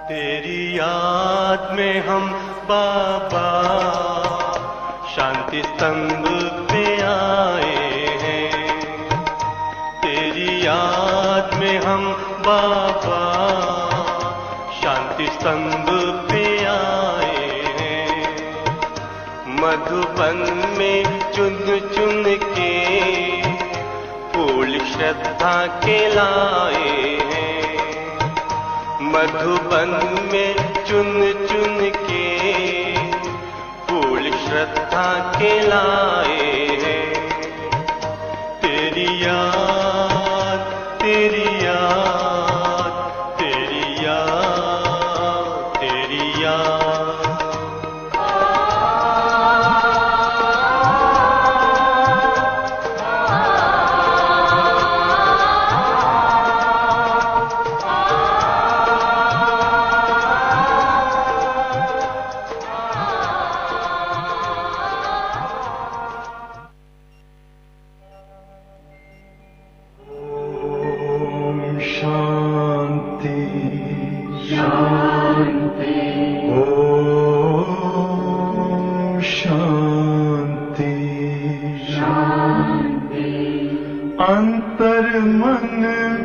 तेरी याद में हम बाबा शांति स्तंभ पे आए हैं। तेरी याद में हम बाबा शांति स्तंभ पे आए हैं। मधुबन में चुन चुन के फूल श्रद्धा के लाए हैं। मधुबन में चुन चुन के फूल श्रद्धा के लाए हैं। तेरी याद, तेरी याद, तेरी याद, तेरी याद। शांति शांति ओम शांति शांति। अंतर मन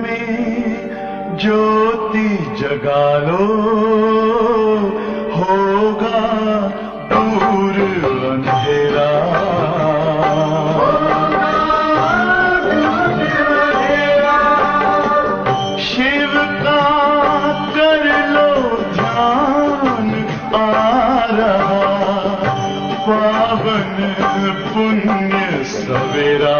में ज्योति जगा लो, होगा दूर अंधेरा। शिव का कर लो ध्यान, आ रहा पावन पुण्य सवेरा।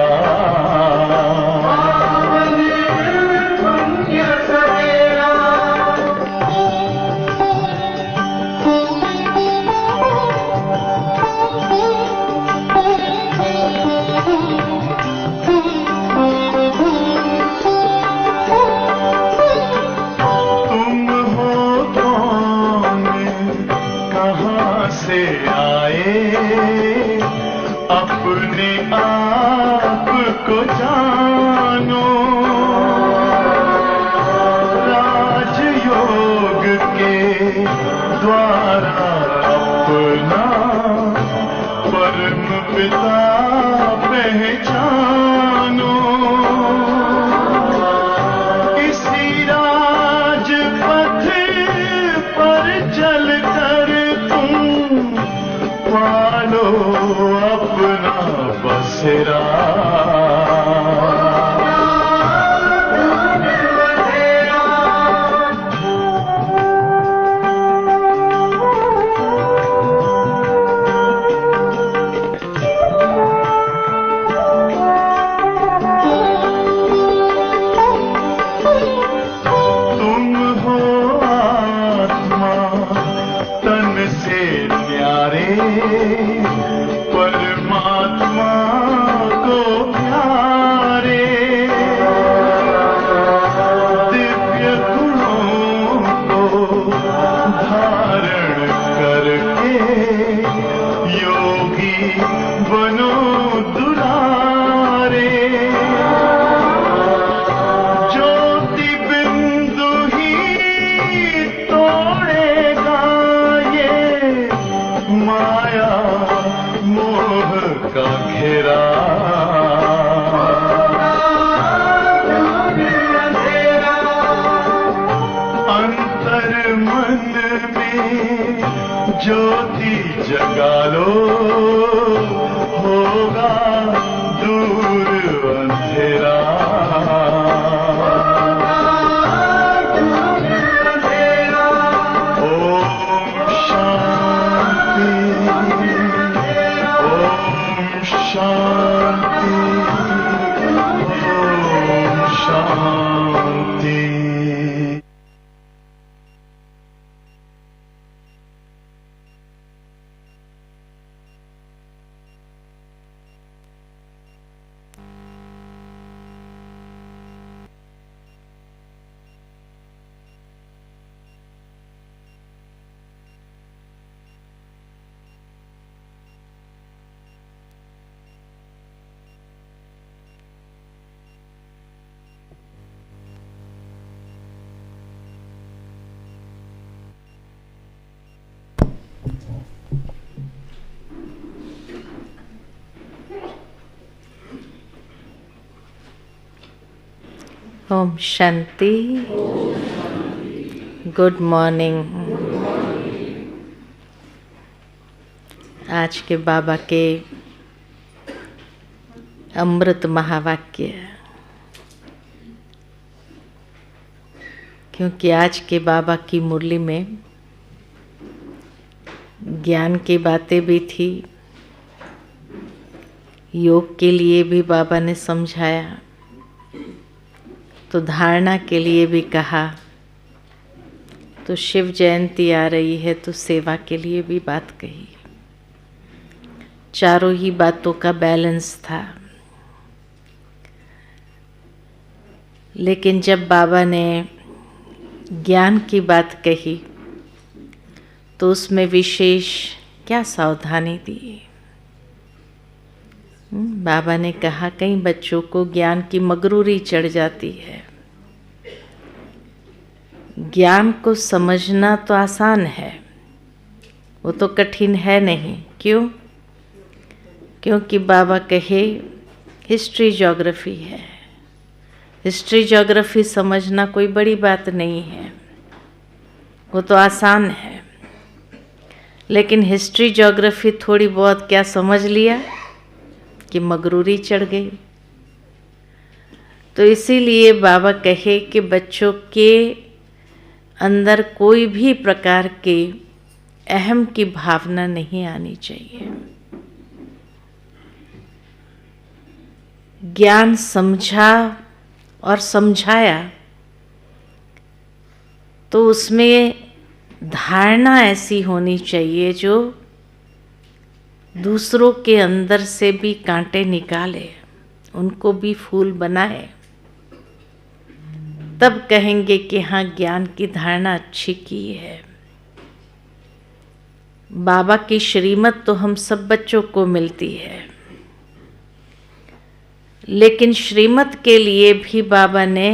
से आए अपने आप को जानो, राजयोग के द्वारा अपना परम पिता पहचानो। इसी राजपथ पर चलकर पालो अपना बसेरा। तुम हो आत्मा तन से न्यारे, परमात्मा को प्यारे। दिव्य गुणों को धारण करके योगी बनो दुलारे। ज्योति बिंदु ही तोड़ेगा ये माया मोह का घेरा। अंतर मन में ज्योति जगा लो, होगा दूर अंधेरा। ओम शांति ओम शांति ओम शांति। ओम शांति। Good morning. आज के बाबा के अमृत महावाक्य, क्योंकि आज के बाबा की मुरली में ज्ञान की बातें भी थी, योग के लिए भी बाबा ने समझाया, तो धारणा के लिए भी कहा, तो शिव जयंती आ रही है तो सेवा के लिए भी बात कही। चारों ही बातों का बैलेंस था। लेकिन जब बाबा ने ज्ञान की बात कही तो उसमें विशेष क्या सावधानी दी। बाबा ने कहा कई बच्चों को ज्ञान की मगरूरी चढ़ जाती है। ज्ञान को समझना तो आसान है, वो तो कठिन है नहीं। क्यों? क्योंकि बाबा कहे हिस्ट्री ज्योग्राफी है। हिस्ट्री ज्योग्राफी समझना कोई बड़ी बात नहीं है, वो तो आसान है। लेकिन हिस्ट्री ज्योग्राफी थोड़ी बहुत क्या समझ लिया कि मगरूरी चढ़ गई। तो इसीलिए बाबा कहे कि बच्चों के अंदर कोई भी प्रकार के अहम की भावना नहीं आनी चाहिए। ज्ञान समझा और समझाया तो उसमें धारणा ऐसी होनी चाहिए जो दूसरों के अंदर से भी कांटे निकाले, उनको भी फूल बनाए। तब कहेंगे कि हाँ, ज्ञान की धारणा अच्छी की है। बाबा की श्रीमत तो हम सब बच्चों को मिलती है, लेकिन श्रीमत के लिए भी बाबा ने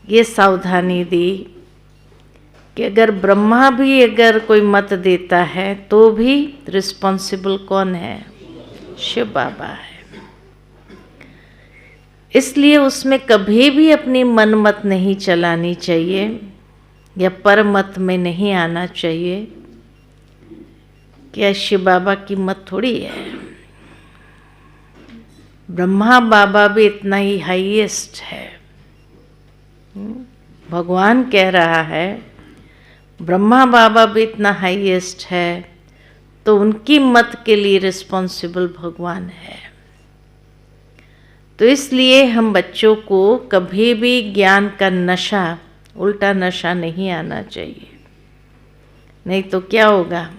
ये सावधानी दी कि अगर ब्रह्मा भी अगर कोई मत देता है तो भी रिस्पॉन्सिबल कौन है? शिव बाबा है। इसलिए उसमें कभी भी अपनी मन मत नहीं चलानी चाहिए या पर मत में नहीं आना चाहिए। क्या शिव बाबा की मत थोड़ी है? ब्रह्मा बाबा भी इतना ही हाईएस्ट है। भगवान कह रहा है ब्रह्मा बाबा भी इतना हाईएस्ट है, तो उनकी मत के लिए रिस्पॉन्सिबल भगवान है। तो इसलिए हम बच्चों को कभी भी ज्ञान का नशा, उल्टा नशा नहीं आना चाहिए। नहीं तो क्या होगा?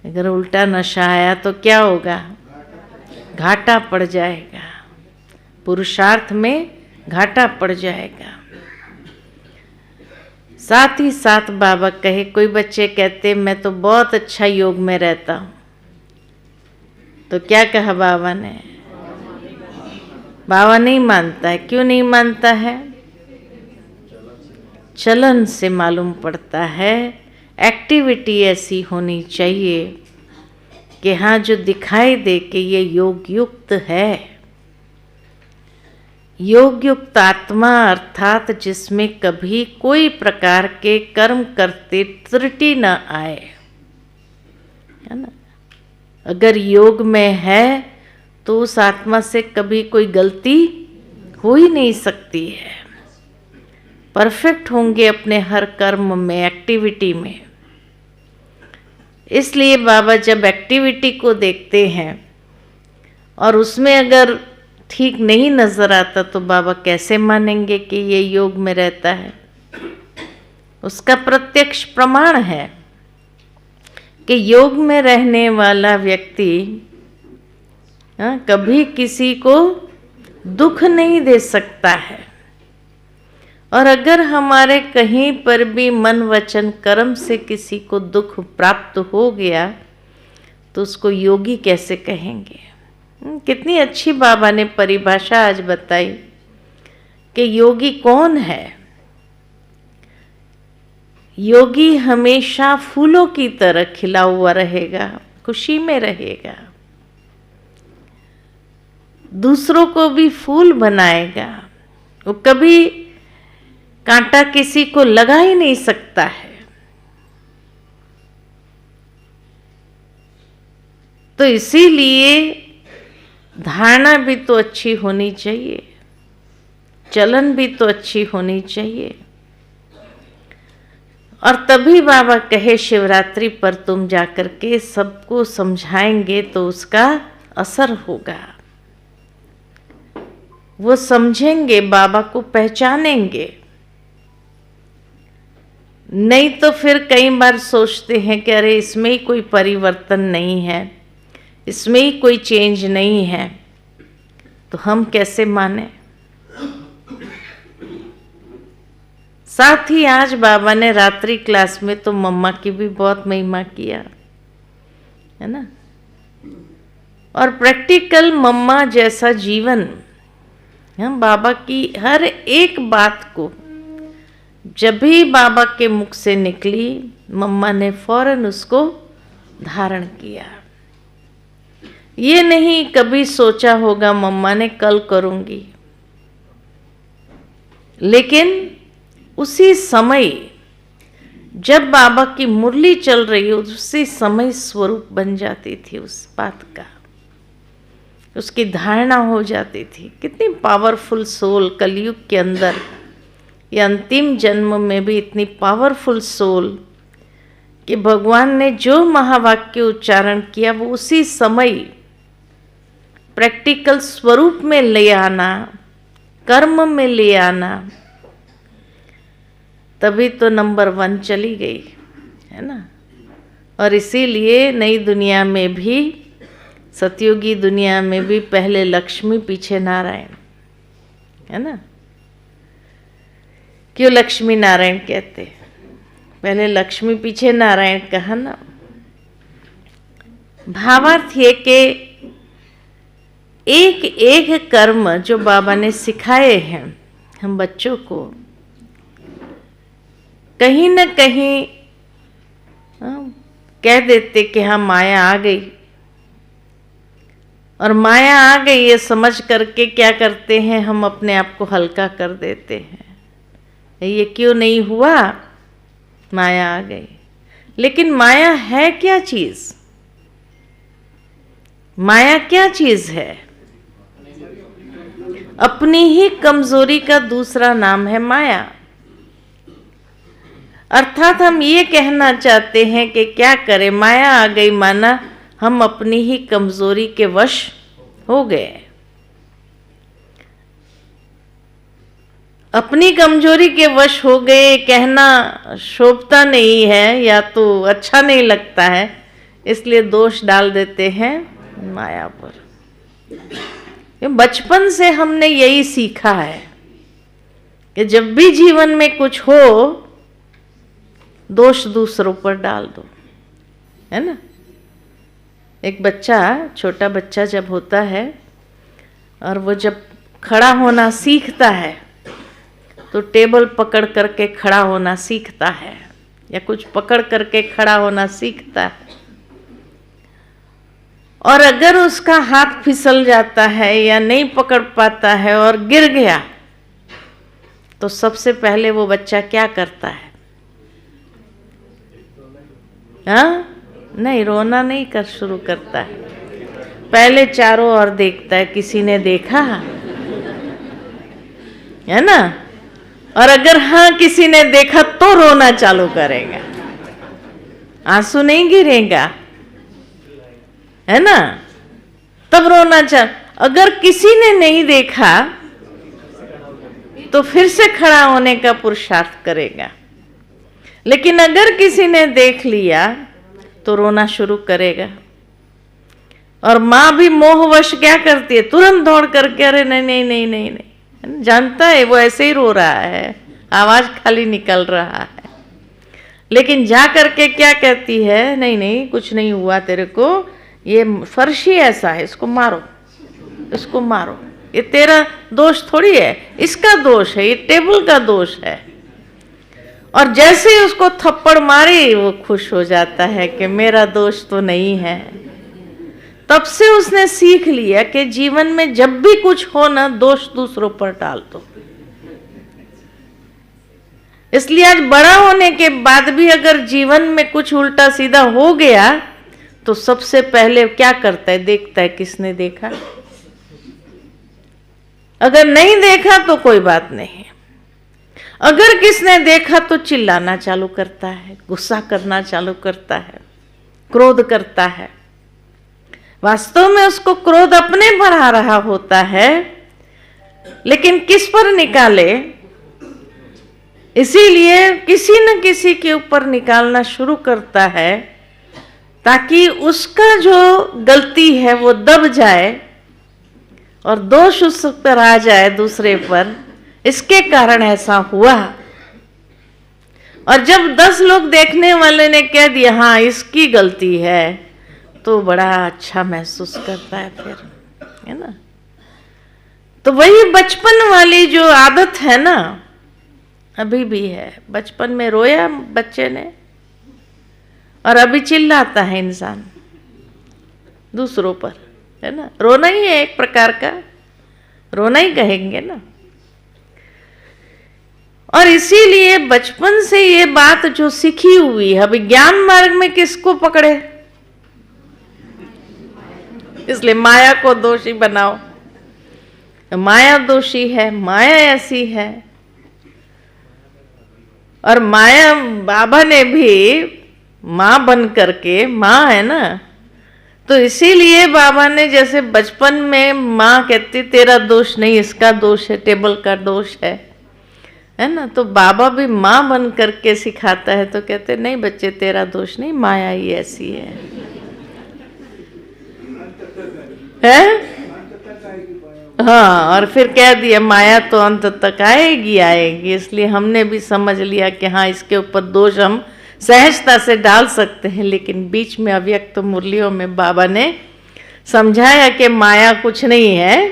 अगर उल्टा नशा आया तो क्या होगा? घाटा पड़ जाएगा, पुरुषार्थ में घाटा पड़ जाएगा। साथ ही साथ बाबा कहे, कोई बच्चे कहते मैं तो बहुत अच्छा योग में रहता हूँ, तो क्या कहा बाबा ने? बाबा नहीं मानता है। क्यों नहीं मानता है? चलन से मालूम पड़ता है। एक्टिविटी ऐसी होनी चाहिए कि हाँ, जो दिखाई दे कि ये योग युक्त है। योग युक्त आत्मा अर्थात जिसमें कभी कोई प्रकार के कर्म करते त्रुटि न आए, है ना? अगर योग में है तो उस आत्मा से कभी कोई गलती हो ही नहीं सकती है। परफेक्ट होंगे अपने हर कर्म में, एक्टिविटी में। इसलिए बाबा जब एक्टिविटी को देखते हैं और उसमें अगर ठीक नहीं नजर आता तो बाबा कैसे मानेंगे कि ये योग में रहता है? उसका प्रत्यक्ष प्रमाण है कि योग में रहने वाला व्यक्ति कभी किसी को दुख नहीं दे सकता है। और अगर हमारे कहीं पर भी मन वचन कर्म से किसी को दुख प्राप्त हो गया तो उसको योगी कैसे कहेंगे? कितनी अच्छी बाबा ने परिभाषा आज बताई कि योगी कौन है। योगी हमेशा फूलों की तरह खिला हुआ रहेगा, खुशी में रहेगा, दूसरों को भी फूल बनाएगा। वो कभी कांटा किसी को लगा ही नहीं सकता है। तो इसीलिए धारणा भी तो अच्छी होनी चाहिए, चलन भी तो अच्छी होनी चाहिए। और तभी बाबा कहे शिवरात्रि पर तुम जाकर के सबको समझाएंगे तो उसका असर होगा, वो समझेंगे, बाबा को पहचानेंगे। नहीं तो फिर कई बार सोचते हैं कि अरे इसमें ही कोई परिवर्तन नहीं है, इसमें ही कोई चेंज नहीं है, तो हम कैसे माने। साथ ही आज बाबा ने रात्रि क्लास में तो मम्मा की भी बहुत महिमा किया है ना। और प्रैक्टिकल मम्मा जैसा जीवन, हम बाबा की हर एक बात को जब भी बाबा के मुख से निकली, मम्मा ने फौरन उसको धारण किया। ये नहीं कभी सोचा होगा मम्मा ने कल करूंगी, लेकिन उसी समय जब बाबा की मुरली चल रही हो, उसी समय स्वरूप बन जाती थी उस बात का, उसकी धारणा हो जाती थी। कितनी पावरफुल सोल कलयुग के अंदर, ये अंतिम जन्म में भी इतनी पावरफुल सोल कि भगवान ने जो महावाक्य उच्चारण किया वो उसी समय प्रैक्टिकल स्वरूप में ले आना, कर्म में ले आना, तभी तो नंबर 1 चली गई है ना। और इसीलिए नई दुनिया में भी, सतयुगी दुनिया में भी पहले लक्ष्मी पीछे नारायण है ना। क्यों लक्ष्मी नारायण कहते हैं? पहले लक्ष्मी पीछे नारायण कहा ना। भावार्थ ये कि एक एक कर्म जो बाबा ने सिखाए हैं हम बच्चों को, कहीं न कहीं कह देते कि हाँ माया आ गई, और माया आ गई ये समझ करके क्या करते हैं, हम अपने आप को हल्का कर देते हैं। ये क्यों नहीं हुआ, माया आ गई। लेकिन माया है क्या चीज? माया क्या चीज है? अपनी ही कमजोरी का दूसरा नाम है माया। अर्थात हम ये कहना चाहते हैं कि क्या करें, माया आ गई माना हम अपनी ही कमजोरी के वश हो गए। अपनी कमजोरी के वश हो गए कहना शोभता नहीं है या तो अच्छा नहीं लगता है, इसलिए दोष डाल देते हैं माया पर। बचपन से हमने यही सीखा है कि जब भी जीवन में कुछ हो दोष दूसरों पर डाल दो, है ना। एक बच्चा, छोटा बच्चा जब होता है और वो जब खड़ा होना सीखता है तो टेबल पकड़ करके खड़ा होना सीखता है, या कुछ पकड़ करके खड़ा होना सीखता है। और अगर उसका हाथ फिसल जाता है या नहीं पकड़ पाता है और गिर गया, तो सबसे पहले वो बच्चा क्या करता है? हाँ, नहीं, रोना नहीं कर शुरू करता है, पहले चारों ओर देखता है किसी ने देखा है ना। और अगर हाँ किसी ने देखा तो रोना चालू करेगा, आंसू नहीं गिरेगा, है ना, तब रोना चालू। अगर किसी ने नहीं देखा तो फिर से खड़ा होने का पुरुषार्थ करेगा, लेकिन अगर किसी ने देख लिया तो रोना शुरू करेगा। और माँ भी मोहवश क्या करती है, तुरंत दौड़ करके अरे नहीं नहीं नहीं नहीं नहीं, जानता है वो ऐसे ही रो रहा है, आवाज खाली निकल रहा है, लेकिन जा करके क्या कहती है, नहीं नहीं कुछ नहीं हुआ तेरे को, ये फर्श ही ऐसा है, इसको मारो, इसको मारो, ये तेरा दोष थोड़ी है, इसका दोष है, ये टेबल का दोष है। और जैसे ही उसको थप्पड़ मारी वो खुश हो जाता है कि मेरा दोष तो नहीं है। तब से उसने सीख लिया कि जीवन में जब भी कुछ हो ना, दोष दूसरों पर डाल दो, इसलिए आज बड़ा होने के बाद भी अगर जीवन में कुछ उल्टा सीधा हो गया तो सबसे पहले क्या करता है, देखता है किसने देखा। अगर नहीं देखा तो कोई बात नहीं, अगर किसने देखा तो चिल्लाना चालू करता है, गुस्सा करना चालू करता है, क्रोध करता है। वास्तव में उसको क्रोध अपने पर आ रहा होता है, लेकिन किस पर निकाले, इसीलिए किसी न किसी के ऊपर निकालना शुरू करता है ताकि उसका जो गलती है वो दब जाए और दोष उस पर आ जाए दूसरे पर, इसके कारण ऐसा हुआ। और जब 10 लोग देखने वाले ने कह दिया हाँ इसकी गलती है, तो बड़ा अच्छा महसूस करता है फिर, है ना। तो वही बचपन वाली जो आदत है ना, अभी भी है। बचपन में रोया बच्चे ने और अभी चिल्लाता है इंसान दूसरों पर, है ना। रोना ही है एक प्रकार का, रोना ही कहेंगे ना। और इसीलिए बचपन से ये बात जो सीखी हुई है, अभी ज्ञान मार्ग में किसको पकड़े, इसलिए माया को दोषी बनाओ। माया दोषी है, माया ऐसी है। और माया बाबा ने भी माँ बन करके, माँ है ना, तो इसीलिए बाबा ने जैसे बचपन में माँ कहती तेरा दोष नहीं इसका दोष है, टेबल का दोष है ना। तो बाबा भी माँ बन करके सिखाता है, तो कहते नहीं बच्चे तेरा दोष नहीं, माया ही ऐसी है? हाँ, और फिर कह दिया माया तो अंत तक आएगी आएगी। इसलिए हमने भी समझ लिया कि हाँ इसके ऊपर दोष हम सहजता से डाल सकते हैं, लेकिन बीच में अव्यक्त मुरलियों में बाबा ने समझाया कि माया कुछ नहीं है,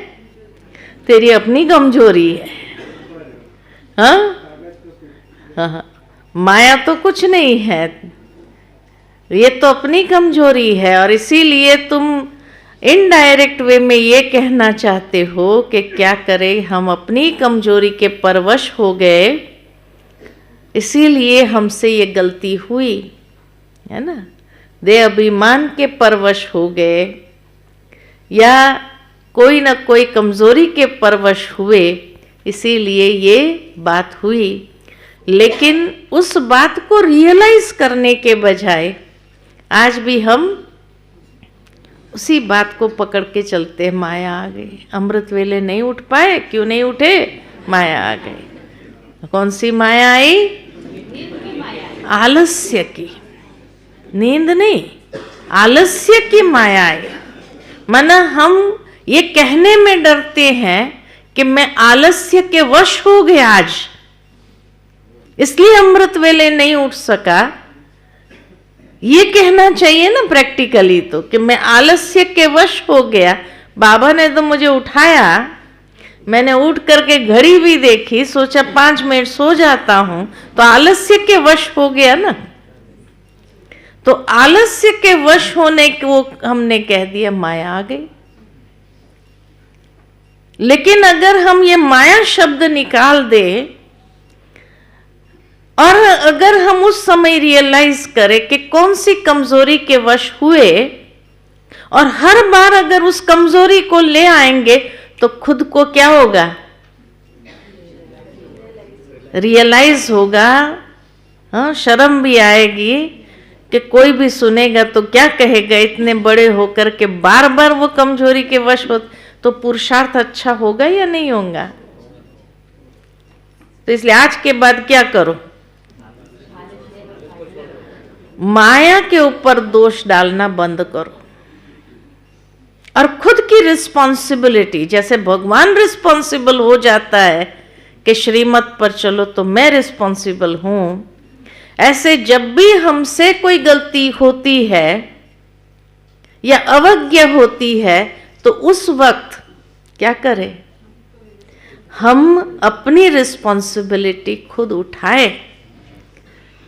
तेरी अपनी कमजोरी है। हाँ, माया तो कुछ नहीं है, ये तो अपनी कमजोरी है। और इसीलिए तुम इनडायरेक्ट वे में ये कहना चाहते हो कि क्या करें, हम अपनी कमजोरी के परवश हो गए, इसीलिए हमसे ये गलती हुई, है ना। दे अभिमान के परवश हो गए या कोई ना कोई कमजोरी के परवश हुए, इसीलिए ये बात हुई। लेकिन उस बात को रियलाइज करने के बजाय आज भी हम उसी बात को पकड़ के चलते हैं। माया आ गई, अमृत वेले नहीं उठ पाए, क्यों नहीं उठे, माया आ गई। कौन सी माया आई? आलस्य की, नींद नहीं, आलस्य की माया आई। माना हम ये कहने में डरते हैं कि मैं आलस्य के वश हो गया आज, इसलिए अमृत वेले नहीं उठ सका। ये कहना चाहिए ना प्रैक्टिकली तो, कि मैं आलस्य के वश हो गया। बाबा ने तो मुझे उठाया, मैंने उठ करके घड़ी भी देखी, सोचा 5 मिनट सो जाता हूं, तो आलस्य के वश हो गया ना। तो आलस्य के वश होने को हमने कह दिया माया आ गई। लेकिन अगर हम ये माया शब्द निकाल दे और अगर हम उस समय रियलाइज करें कि कौन सी कमजोरी के वश हुए, और हर बार अगर उस कमजोरी को ले आएंगे तो खुद को क्या होगा, रियलाइज होगा। हाँ, शर्म भी आएगी कि कोई भी सुनेगा तो क्या कहेगा, इतने बड़े होकर के बार बार वो कमजोरी के वश हो, तो पुरुषार्थ अच्छा होगा या नहीं होगा। तो इसलिए आज के बाद क्या करो, माया के ऊपर दोष डालना बंद करो और खुद की रिस्पॉन्सिबिलिटी, जैसे भगवान रिस्पॉन्सिबल हो जाता है कि श्रीमत पर चलो तो मैं रिस्पॉन्सिबल हूं, ऐसे जब भी हमसे कोई गलती होती है या अवज्ञा होती है तो उस वक्त क्या करें, हम अपनी रिस्पॉन्सिबिलिटी खुद उठाएं।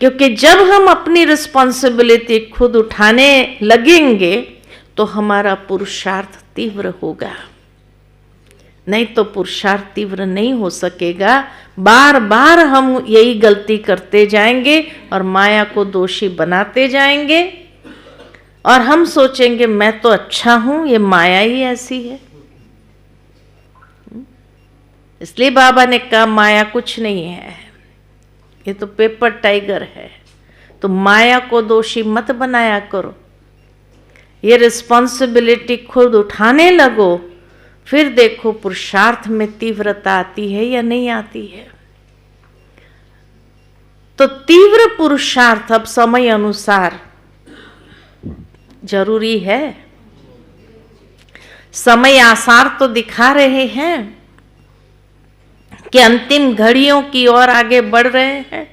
क्योंकि जब हम अपनी रिस्पॉन्सिबिलिटी खुद उठाने लगेंगे तो हमारा पुरुषार्थ तीव्र होगा। नहीं तो पुरुषार्थ तीव्र नहीं हो सकेगा। बार बार हम यही गलती करते जाएंगे और माया को दोषी बनाते जाएंगे और हम सोचेंगे मैं तो अच्छा हूं, ये माया ही ऐसी है। इसलिए बाबा ने कहा माया कुछ नहीं है, ये तो पेपर टाइगर है। तो माया को दोषी मत बनाया करो, ये रिस्पॉन्सिबिलिटी खुद उठाने लगो, फिर देखो पुरुषार्थ में तीव्रता आती है या नहीं आती है। तो तीव्र पुरुषार्थ अब समय अनुसार जरूरी है। समय आसार तो दिखा रहे हैं कि अंतिम घड़ियों की ओर आगे बढ़ रहे हैं।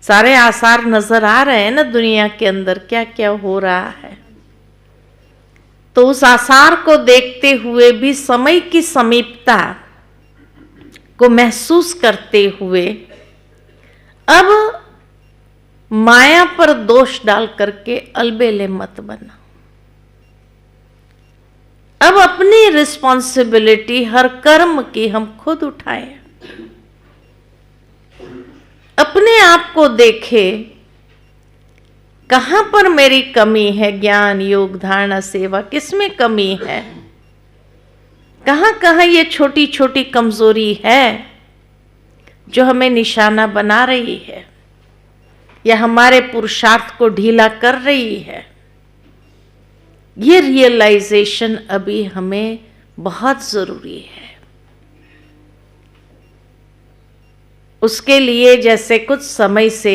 सारे आसार नजर आ रहे हैं ना दुनिया के अंदर क्या क्या हो रहा है। तो उस आसार को देखते हुए भी समय की समीपता को महसूस करते हुए अब माया पर दोष डाल करके अलबेले मत बना। अब अपनी रिस्पॉन्सिबिलिटी हर कर्म की हम खुद उठाएं, अपने आप को देखें कहां पर मेरी कमी है। ज्ञान, योग, धारणा, सेवा, किसमें कमी है, कहां कहां ये छोटी छोटी कमजोरी है जो हमें निशाना बना रही है या हमारे पुरुषार्थ को ढीला कर रही है। ये रियलाइजेशन अभी हमें बहुत जरूरी है। उसके लिए जैसे कुछ समय से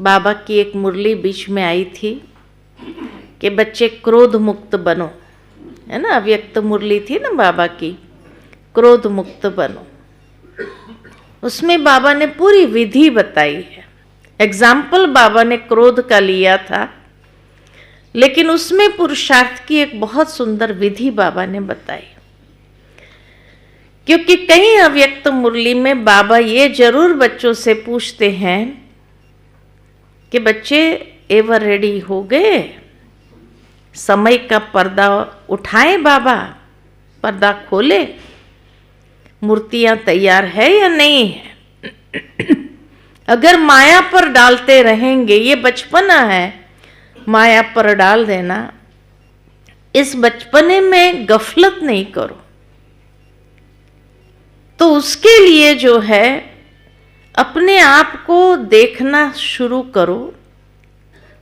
बाबा की एक मुरली बीच में आई थी कि बच्चे क्रोध मुक्त बनो, है ना, अव्यक्त मुरली थी ना बाबा की, क्रोध मुक्त बनो। उसमें बाबा ने पूरी विधि बताई है। एग्जाम्पल बाबा ने क्रोध का लिया था, लेकिन उसमें पुरुषार्थ की एक बहुत सुंदर विधि बाबा ने बताई। क्योंकि कई अव्यक्त मुरली में बाबा ये जरूर बच्चों से पूछते हैं कि बच्चे एवर रेडी हो गए, समय का पर्दा उठाए, बाबा पर्दा खोले, मूर्तियां तैयार है या नहीं है। अगर माया पर डालते रहेंगे, ये बचपना है, माया पर डाल देना, इस बचपने में गफलत नहीं करो। तो उसके लिए जो है अपने आप को देखना शुरू करो।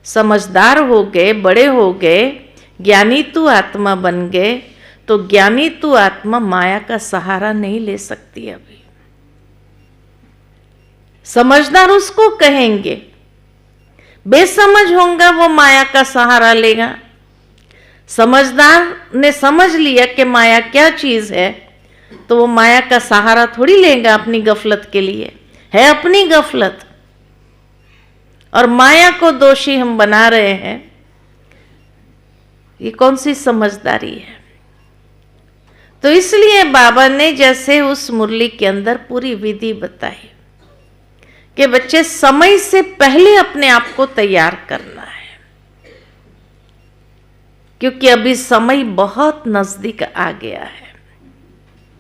समझदार हो गए, बड़े हो गए, ज्ञानी तू आत्मा बन गए, तो ज्ञानी तू आत्मा माया का सहारा नहीं ले सकती। अभी समझदार उसको कहेंगे, बेसमझ होगा वो माया का सहारा लेगा। समझदार ने समझ लिया कि माया क्या चीज है, तो वो माया का सहारा थोड़ी लेगा अपनी गफलत के लिए। है अपनी गफलत, और माया को दोषी हम बना रहे हैं। ये कौन सी समझदारी है। तो इसलिए बाबा ने जैसे उस मुरली के अंदर पूरी विधि बताई कि बच्चे समय से पहले अपने आप को तैयार करना है, क्योंकि अभी समय बहुत नजदीक आ गया है,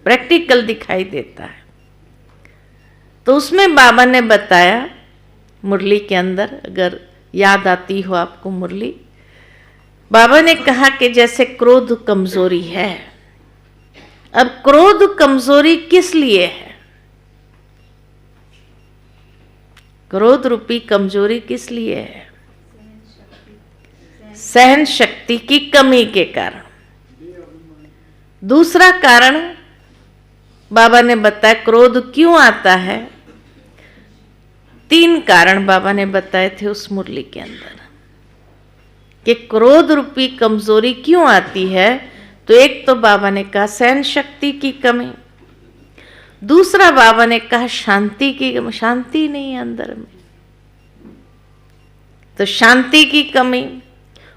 प्रैक्टिकल दिखाई देता है। तो उसमें बाबा ने बताया मुरली के अंदर, अगर याद आती हो आपको मुरली, बाबा ने कहा कि जैसे क्रोध कमजोरी है। अब क्रोध कमजोरी किस लिए है? क्रोध रूपी कमजोरी किस लिए है? सहन शक्ति की कमी के कारण। दूसरा कारण बाबा ने बताया क्रोध क्यों आता है। 3 कारण बाबा ने बताए थे उस मुरली के अंदर कि क्रोध रूपी कमजोरी क्यों आती है। तो एक तो बाबा ने कहा सहन शक्ति की कमी, दूसरा बाबा ने कहा शांति की, शांति नहीं है अंदर में, तो शांति की कमी,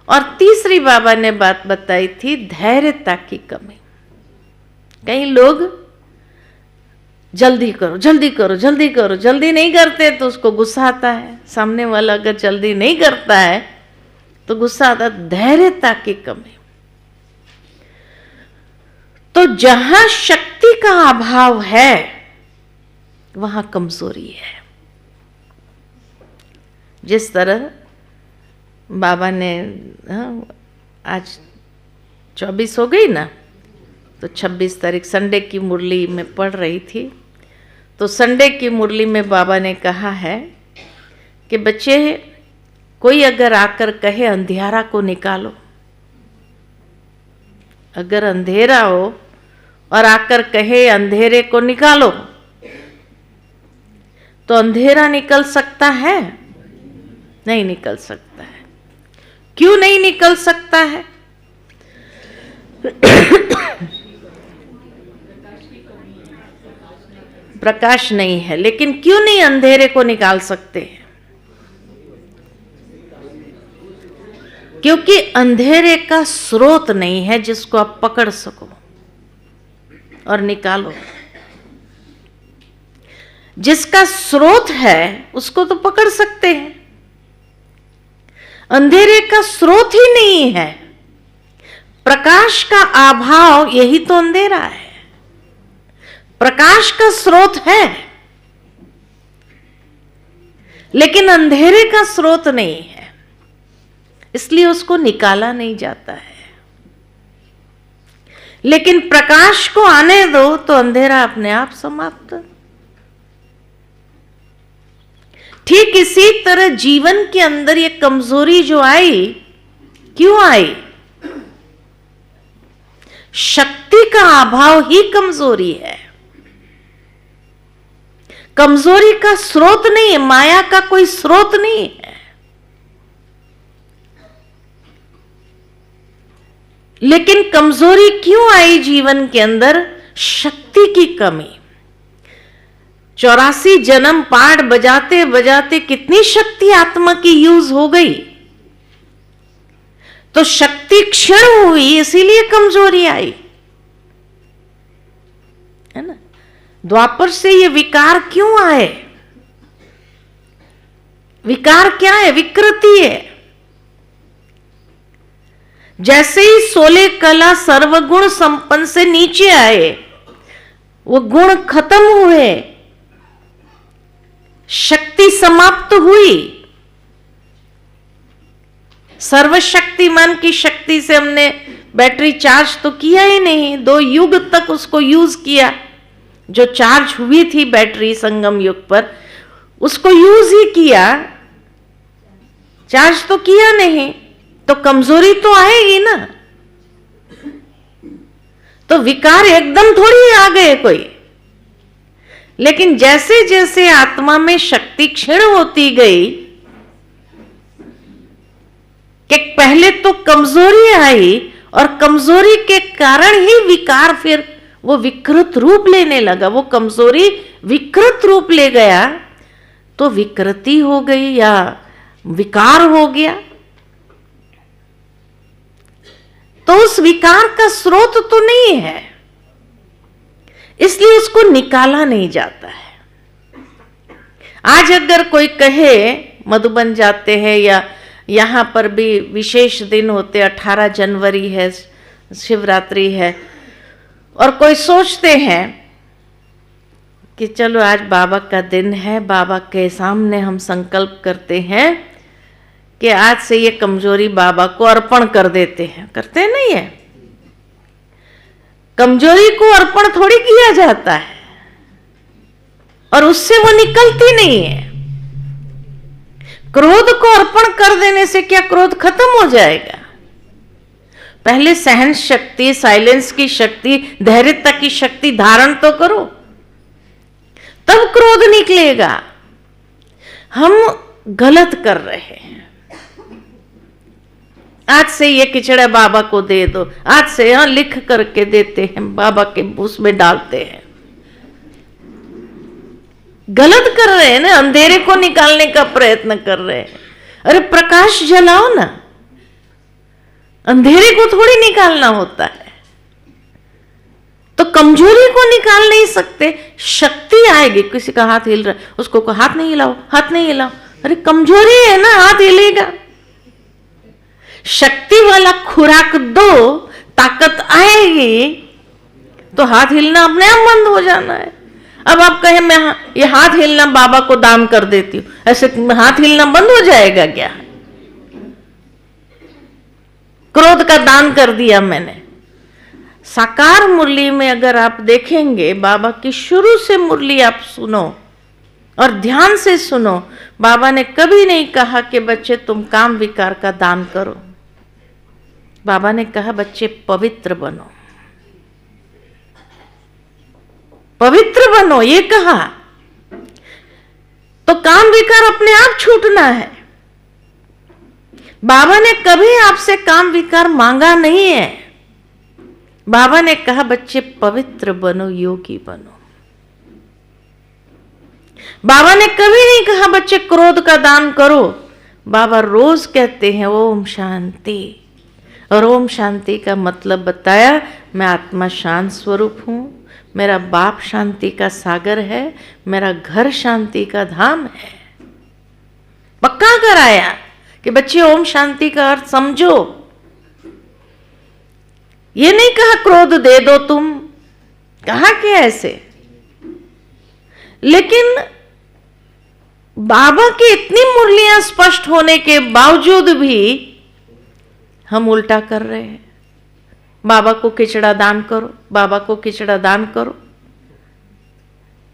और तीसरी बाबा ने बात बताई थी धैर्यता की कमी। कई लोग जल्दी करो जल्दी करो जल्दी करो, जल्दी नहीं करते तो उसको गुस्सा आता है। सामने वाला अगर जल्दी नहीं करता है तो गुस्सा आता है। धैर्यता की कमी। तो जहां शक्ति का अभाव है वहां कमजोरी है। जिस तरह बाबा ने आज 24 हो गई ना, तो 26 तारीख संडे की मुरली में पढ़ रही थी, तो संडे की मुरली में बाबा ने कहा है कि बच्चे, कोई अगर आकर कहे अंधियारा को निकालो, अगर अंधेरा हो और आकर कहे अंधेरे को निकालो, तो अंधेरा निकल सकता है? नहीं निकल सकता है। क्यों नहीं निकल सकता है? प्रकाश नहीं है। लेकिन क्यों नहीं अंधेरे को निकाल सकते? क्योंकि अंधेरे का स्रोत नहीं है जिसको आप पकड़ सको और निकालो। जिसका स्रोत है उसको तो पकड़ सकते हैं। अंधेरे का स्रोत ही नहीं है, प्रकाश का अभाव, यही तो अंधेरा है। प्रकाश का स्रोत है लेकिन अंधेरे का स्रोत नहीं है, इसलिए उसको निकाला नहीं जाता है। लेकिन प्रकाश को आने दो तो अंधेरा अपने आप समाप्त। ठीक इसी तरह जीवन के अंदर ये कमजोरी जो आई, क्यों आई? शक्ति का अभाव ही कमजोरी है। कमजोरी का स्रोत नहीं है, माया का कोई स्रोत नहीं है। लेकिन कमजोरी क्यों आई जीवन के अंदर? शक्ति की कमी। 84 जन्म पाठ बजाते बजाते कितनी शक्ति आत्मा की यूज हो गई, तो शक्ति क्षीण हुई, इसीलिए कमजोरी आई, है ना। द्वापर से ये विकार क्यों आए? विकार क्या है? विकृति है। जैसे ही 16 कला सर्वगुण संपन्न से नीचे आए, वो गुण खत्म हुए, शक्ति समाप्त हुई। सर्वशक्तिमान की शक्ति से हमने बैटरी चार्ज तो किया ही नहीं, 2 युग तक उसको यूज किया। जो चार्ज हुई थी बैटरी संगम युग पर, उसको यूज ही किया, चार्ज तो किया नहीं, तो कमजोरी तो आएगी ना। तो विकार एकदम थोड़ी आ गए कोई। लेकिन जैसे जैसे आत्मा में शक्ति क्षीण होती गई, कि पहले तो कमजोरी आई और कमजोरी के कारण ही विकार फिर वो विकृत रूप लेने लगा। वो कमजोरी विकृत रूप ले गया तो विकृति हो गई या विकार हो गया। तो उस विकार का स्रोत तो नहीं है, इसलिए उसको निकाला नहीं जाता है। आज अगर कोई कहे, मधुबन जाते हैं या यहां पर भी विशेष दिन होते, 18 जनवरी है, शिवरात्रि है, और कोई सोचते हैं कि चलो आज बाबा का दिन है, बाबा के सामने हम संकल्प करते हैं कि आज से ये कमजोरी बाबा को अर्पण कर देते हैं। करते नहीं है? कमजोरी को अर्पण थोड़ी किया जाता है, और उससे वो निकलती नहीं है। क्रोध को अर्पण कर देने से क्या क्रोध खत्म हो जाएगा? पहले सहन शक्ति, साइलेंस की शक्ति, धैर्यता की शक्ति धारण तो करो, तब क्रोध निकलेगा। हम गलत कर रहे हैं। आज से ये खिचड़ा बाबा को दे दो, आज से यहां लिख करके देते हैं, बाबा के उसमें डालते हैं। गलत कर रहे हैं ना, अंधेरे को निकालने का प्रयत्न कर रहे हैं। अरे प्रकाश जलाओ ना, अंधेरे को थोड़ी निकालना होता है। तो कमजोरी को निकाल नहीं सकते, शक्ति आएगी। किसी का हाथ हिल रहा है, उसको को हाथ नहीं हिलाओ, हाथ नहीं हिलाओ। अरे कमजोरी है ना, हाथ हिलेगा। शक्ति वाला खुराक दो, ताकत आएगी, तो हाथ हिलना अपने आप बंद हो जाना है। अब आप कहें मैं ये हाथ हिलना बाबा को दान कर देती हूं, ऐसे हाथ हिलना बंद हो जाएगा क्या? क्रोध का दान कर दिया मैंने। साकार मुरली में अगर आप देखेंगे, बाबा की शुरू से मुरली आप सुनो और ध्यान से सुनो, बाबा ने कभी नहीं कहा कि बच्चे तुम काम विकार का दान करो। बाबा ने कहा बच्चे पवित्र बनो, पवित्र बनो, ये कहा। तो काम विकार अपने आप छूटना है। बाबा ने कभी आपसे काम विकार मांगा नहीं है। बाबा ने कहा बच्चे पवित्र बनो, योगी बनो। बाबा ने कभी नहीं कहा बच्चे क्रोध का दान करो। बाबा रोज कहते हैं ओम शांति, और ओम शांति का मतलब बताया, मैं आत्मा शांत स्वरूप हूं, मेरा बाप शांति का सागर है, मेरा घर शांति का धाम है। पक्का कराया कि बच्चे ओम शांति का अर्थ समझो। ये नहीं कहा क्रोध दे दो तुम, कहा क्या ऐसे? लेकिन बाबा की इतनी मुरलियां स्पष्ट होने के बावजूद भी हम उल्टा कर रहे हैं। बाबा को खिचड़ा दान करो, बाबा को खिचड़ा दान करो,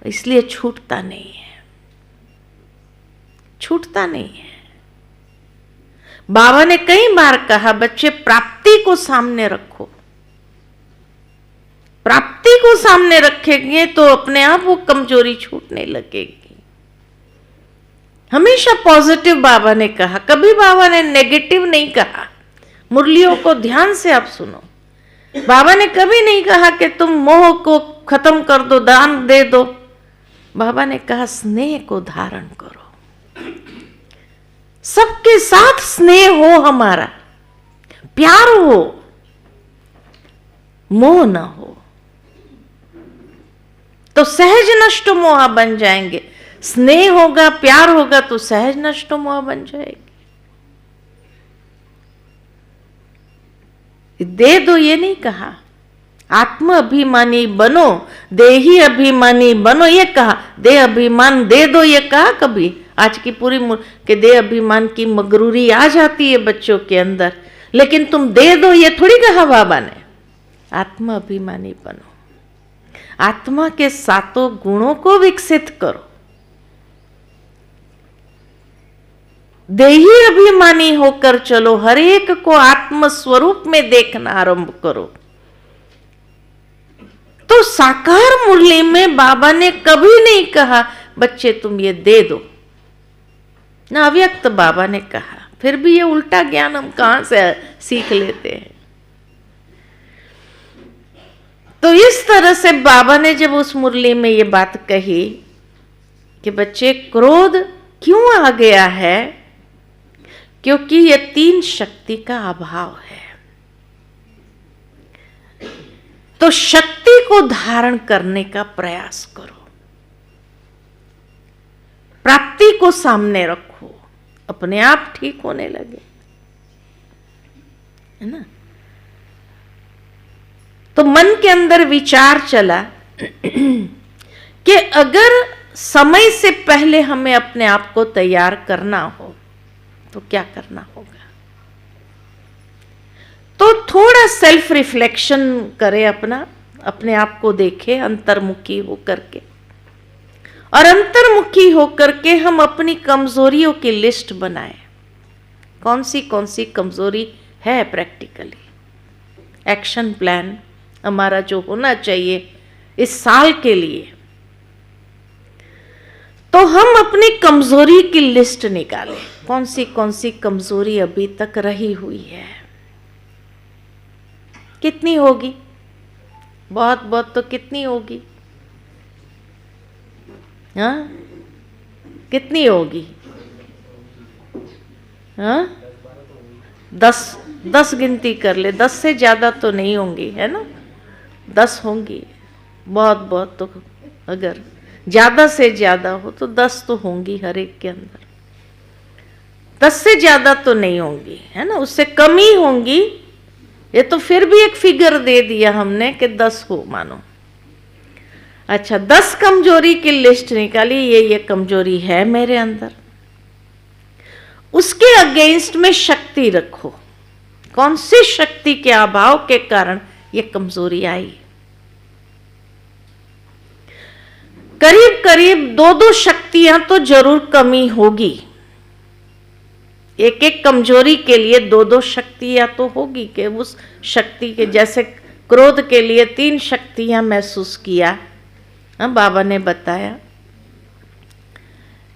इसलिए छूटता नहीं है, छूटता नहीं है। बाबा ने कई बार कहा बच्चे प्राप्ति को सामने रखो। प्राप्ति को सामने रखेंगे तो अपने आप वो कमजोरी छूटने लगेगी। हमेशा पॉजिटिव बाबा ने कहा, कभी बाबा ने नेगेटिव नहीं कहा। मुरलियों को ध्यान से आप सुनो। बाबा ने कभी नहीं कहा कि तुम मोह को खत्म कर दो, दान दे दो। बाबा ने कहा स्नेह को धारण करो, सबके साथ स्नेह हो, हमारा प्यार हो, मोह ना हो, तो सहज नष्ट मोह बन जाएंगे। स्नेह होगा, प्यार होगा तो सहज नष्ट मोह बन जाएगी। दे दो ये नहीं कहा, आत्म अभिमानी बनो, देही अभिमानी बनो ये कहा। दे अभिमान दे दो ये कहा कभी? आज की पूरी के दे अभिमान की मगरूरी आ जाती है बच्चों के अंदर, लेकिन तुम दे दो ये थोड़ी कहा बाबा ने। आत्म अभिमानी बनो, आत्मा के सातों गुणों को विकसित करो। देही अभिमानी होकर चलो, हर एक को आत्म स्वरूप में देखना आरंभ करो। तो साकार मुरली में बाबा ने कभी नहीं कहा बच्चे तुम ये दे दो, ना अव्यक्त बाबा ने कहा। फिर भी ये उल्टा ज्ञान हम कहां से सीख लेते हैं। तो इस तरह से बाबा ने जब उस मुरली में ये बात कही कि बच्चे क्रोध क्यों आ गया है, क्योंकि ये तीन शक्ति का अभाव है। तो शक्ति को धारण करने का प्रयास करो, प्राप्ति को सामने रखो, अपने आप ठीक होने लगे, है ना। तो मन के अंदर विचार चला कि अगर समय से पहले हमें अपने आप को तैयार करना हो तो क्या करना होगा। तो थोड़ा सेल्फ रिफ्लेक्शन करें, अपने आप को देखें अंतर्मुखी होकर के, और अंतर्मुखी होकर के हम अपनी कमजोरियों की लिस्ट बनाएं। कौन सी कमजोरी है प्रैक्टिकली, एक्शन प्लान हमारा जो होना चाहिए इस साल के लिए। तो हम अपनी कमजोरी की लिस्ट निकालें, कौन सी कमजोरी अभी तक रही हुई है, कितनी होगी, बहुत बहुत तो कितनी होगी, हाँ कितनी होगी, हाँ 10 गिनती कर ले, 10 से ज्यादा तो नहीं होंगी, है ना, 10 होंगी, बहुत बहुत तो अगर ज्यादा से ज्यादा हो तो 10 तो होंगी हर एक के अंदर, 10 से ज्यादा तो नहीं होंगी, है ना, उससे कम ही होंगी। ये तो फिर भी एक फिगर दे दिया हमने कि 10 हो मानो, अच्छा, 10 कमजोरी की लिस्ट निकाली, ये कमजोरी है मेरे अंदर। उसके अगेंस्ट में शक्ति रखो, कौन सी शक्ति के अभाव के कारण ये कमजोरी आई। करीब करीब 2-2 शक्तियां तो जरूर कमी होगी। एक एक कमजोरी के लिए 2-2 शक्तियां तो होगी कि उस शक्ति के, जैसे क्रोध के लिए 3 शक्तियां महसूस किया, बाबा ने बताया।